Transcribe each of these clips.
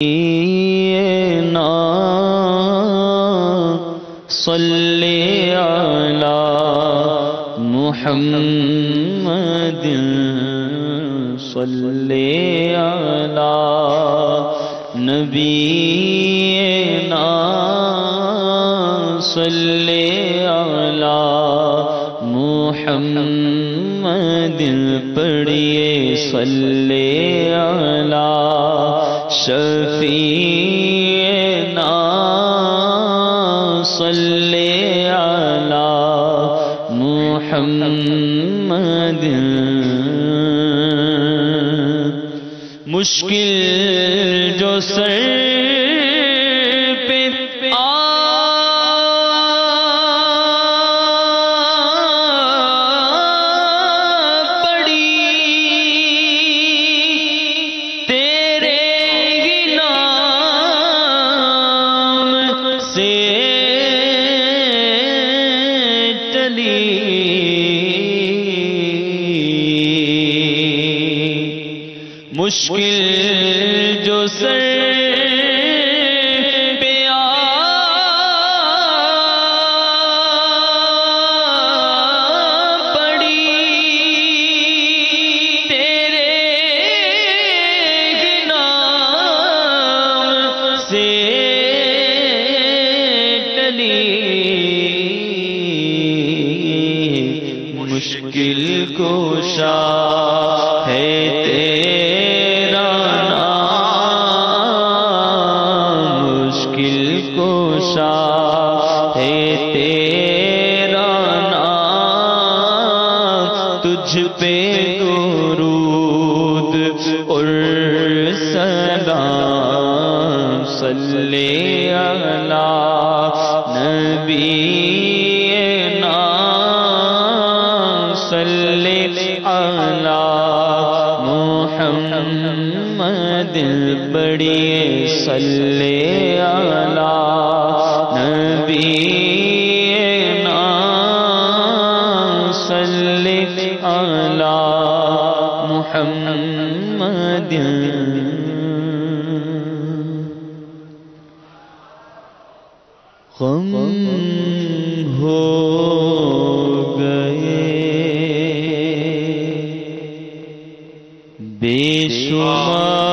نا صلی علی محمد صلی علی نبینا صلی علی محمد پڑھیے صلی علی شفیعنا صلی علی محمد مشکل جو سر پہ مشکل جو سر پہ پڑی تیرے نام سے ٹلی مشکل کوشا ہے ہے تیرا نام تجھ پہ درود اور سلام صلی علی نبینا صلی علی محمد بڑھیے صلی علی نبینا صلی علی محمد غم ہو گئے بے شمار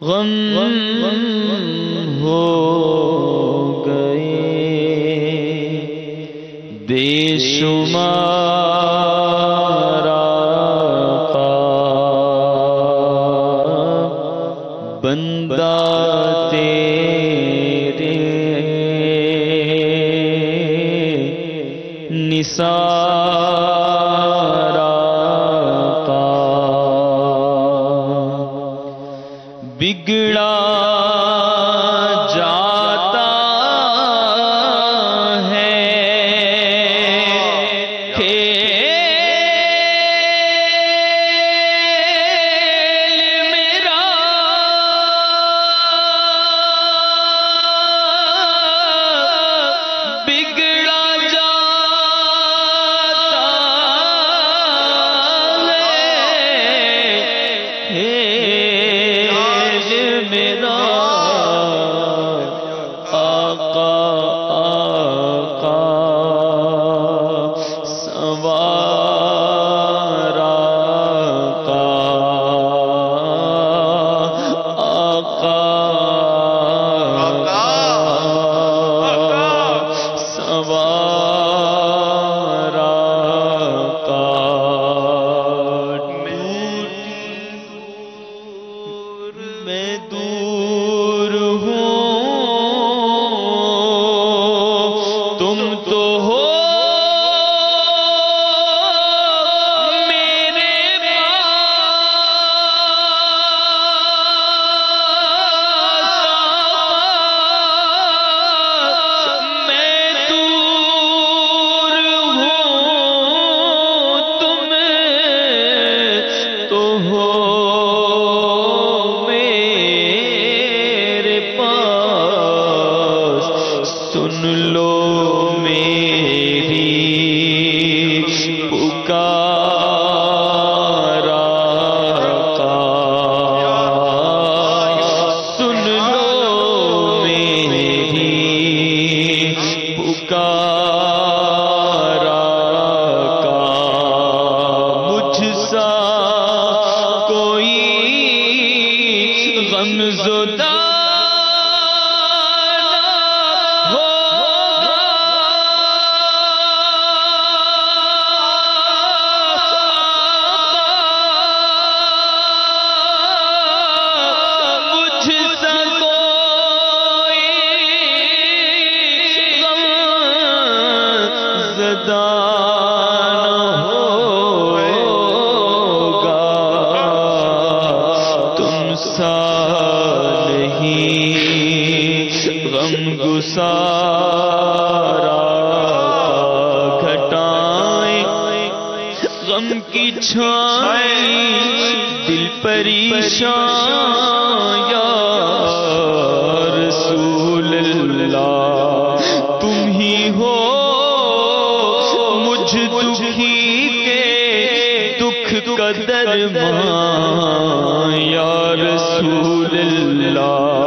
غم ہو گئے بے شمار بندہ تیرے نثار بگڑا جاتا ہے کھیل میرا بگڑا جاتا پکارا کا مجھ سا کوئی غم زدہ سارا گھٹائیں غم کی چھائیں دل پریشان یا رسول اللہ تم ہی ہو مجھ دکھی کے دکھ کا درمان یا رسول اللہ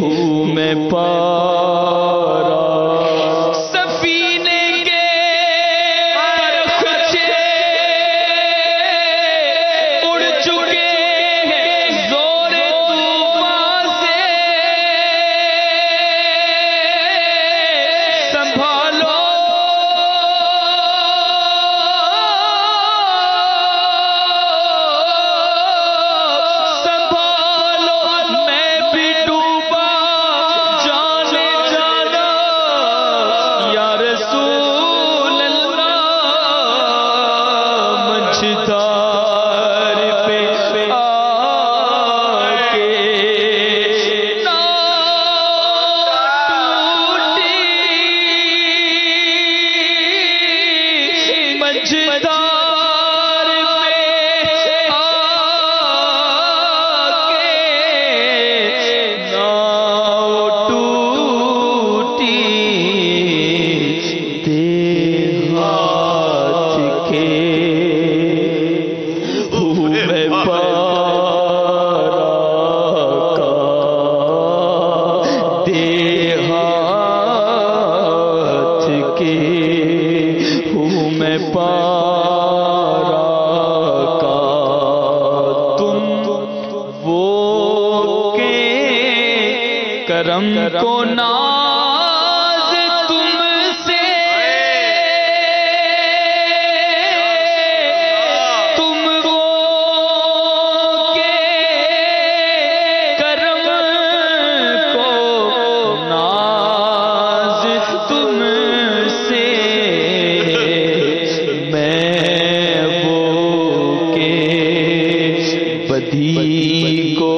ہوں میں سفینے کے پرخچے اڑ چکے ہیں زور طوفان سے، سنبھالو میں بھی ڈوبا جانے جانا یا رسول اللہ، مجھدار پہ آکے نہ ٹوٹی، مجھدار پہ آکے نہ ٹوٹی، دیہات کے ہوں میں پارا کا، دیہات کے ہوں میں پارا کا، تم وہ کے کرم کو ناز تم سے، تم وہ کے کرم کو ناز تم سے، میں وہ کے بدی کو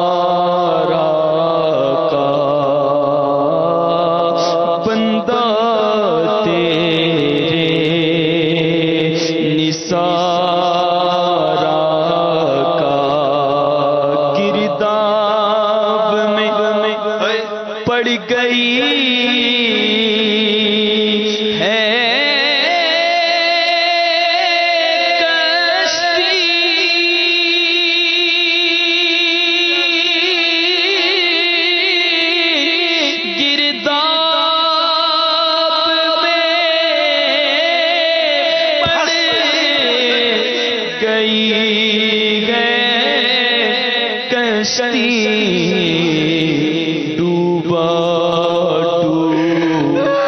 سوارا کا، بندہ تیرے نثارا کا، گرداب میں پڑ گئی ہے کشتی، گرداب میں پڑ گئی ہے کشتی، ڈوبا ڈوبا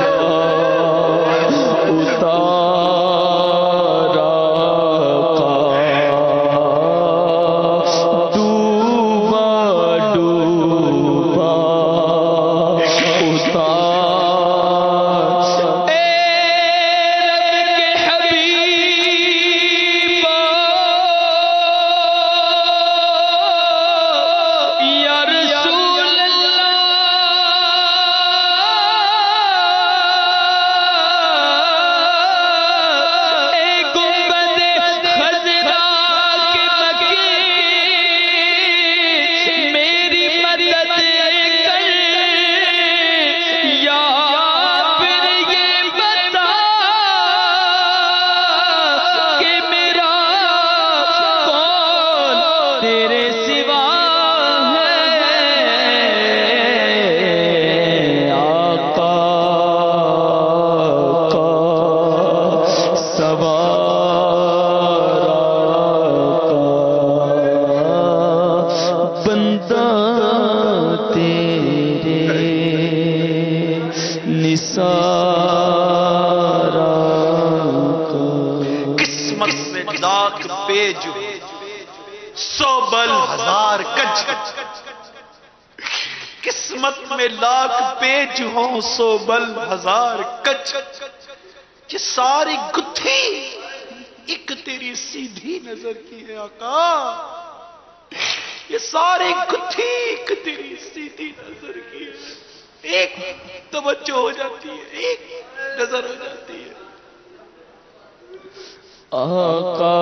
اتارا کا، ڈوبا ڈوبا اتارا، اے رب کے حبیب یا رسول اللہ، اے گنبد خضرا کے مکی، میری مدد کر، یا پھر یہ بتا کہ میرا کون تیرے سوا ہے، آقا کا سوارا کا، بندہ تیرے نثارا کا، قسمت میں لاکھ پیج ہو، 100 بل 1000 کج، قسمت میں لاکھ پیج ہوں 100 بل 1000 کج، یہ ساری گتھی ایک تیری سیدھی نظر کی ہے آقا، یہ ساری گتھی ایک تیری سیدھی نظر کی ہے، ایک توجہ ہو جاتی ہے، ایک نظر ہو جاتی ہے، آقا